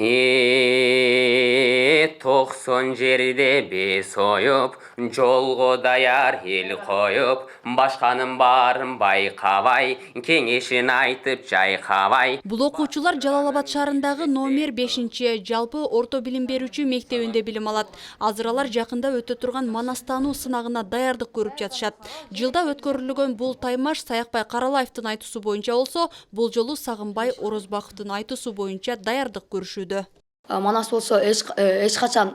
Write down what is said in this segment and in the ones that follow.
90 жерде бес ойып, жолға даяр ел қойып, башқаның барын байқабай, кеңешін айтып жайқабай. Бул окуучулар Жалал-Абад шаарындагы номер 5 жалпы орто билим берүүчү мектебинде билим алат. Азыр алар жакында өтө турган манастануу сынагына даярдык көрүп жатышат. Жылда өткөрүлгөн бул таймаш Саякбай Каралаевдин айтуусу боюнча болсо, бул жолу Сагынбай Орозбаковдун айтуусу боюнча даярдык көрүшүүдө. Манас болсо эч качан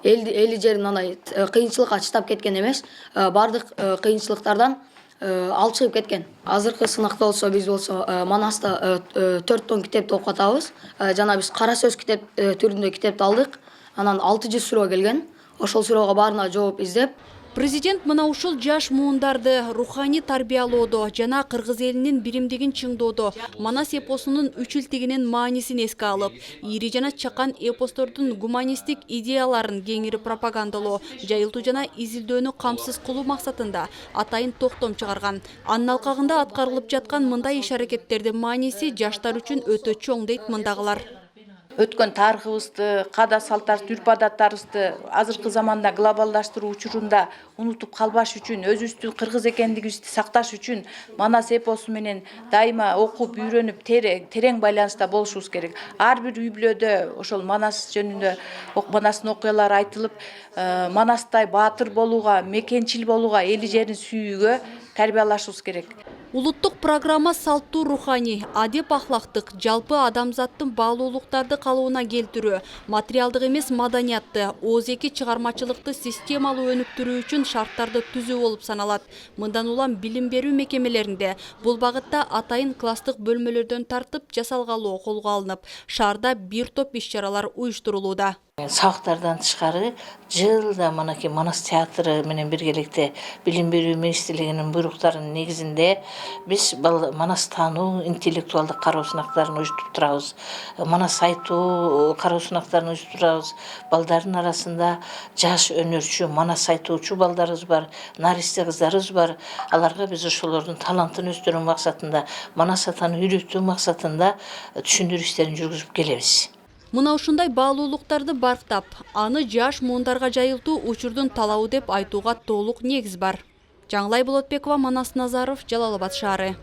элди жерин андай кыйынчылыкка чыдап кеткен эмес. Бардык кыйынчылыктардан алып чыгып кеткен. Азыркы сынакта болсо биз болсо Манаста 4 тонн китепти окутабыз. Жана биз кара сөз китеп түрүндө китепти алдык. Анан 600 суроо келген. Ошол суроого баарына жооп издеп, Президент мына ушул жаш муундарды руханий тарбиялоодо жана кыргыз элинин биримдигин чыңдоодо Манас эпосунун үчүлтигинин маанисин эске алып, ири жана чакан эпостордун гуманисттик идеяларын кеңири пропагандалоо, жайылтуу жана изилдөөнү камсыз кылуу максатында атайын токтом чыгарган. Анын алкагында аткарылып жаткан мындай иш-аракеттердин мааниси жаштар үчүн өтө чоң дейт мындагылар. Өткөн тарыхыбызды, када салттарыбызды, үрп-адаттарыбызды азыркы заманда глобалдаштыруу учурунда унутуп калбаш үчүн, өзүбүздүн кыргыз экендигибизди сакташ үчүн Манас эпосу менен дайыма окуп, үйрөнүп, терең байланыста болушубуз керек. Ар бир үй бүлөдө ошол Манас жөнүндө Манастын окуялары айтылып, Манастай баатыр болууга, мекенчил болууга, эли жерин сүйүүгө тарбиялашыбыз керек. Улуттук программа салттуу руханий, адеп ахлактык, жалпы адамзаттын баалуулуктарды калыбына келтирүү, материалдык эмес маданиятты, ооз-эки чыгармачылыкты системалуу өнүктүрүү үчүн шарттарды түзүү болуп саналат. Мындан улам билим берүү мекемелеринде бул багытта атайын класстык бөлмөлөрдөн тартып жасалгалоо колго алынып, шаарда бир топ иш-чаралар уюштурулууда. Сабактардан тышкары жылда манаки Манас театры менен биргеликте билим берүү министрлигинин буйруктарынын негизинде биз Манас таануу интеллектуалдык кароо сынактарын уюштуруп турабыз. Манас айтуу кароо сынактарын уюштуруп турабыз. Балдардын арасында жаш өнөрчү, Манас айтуучу балдарыбыз бар, наристе кыздарыбыз бар. Аларга биз ошолордун талантын өстүрүү максатында, Манас атаны үйрөтүү максатында түшүндүрүү иштерин жүргүзүп келебиз. Мына ушундай баалуулуктарды барктап, аны жаш муундарга жайылтуу учурдун талабы деп айтууга толук негиз бар. Жаңылай Болотбекова, Манас Назаров, Жалал-Абад шаары.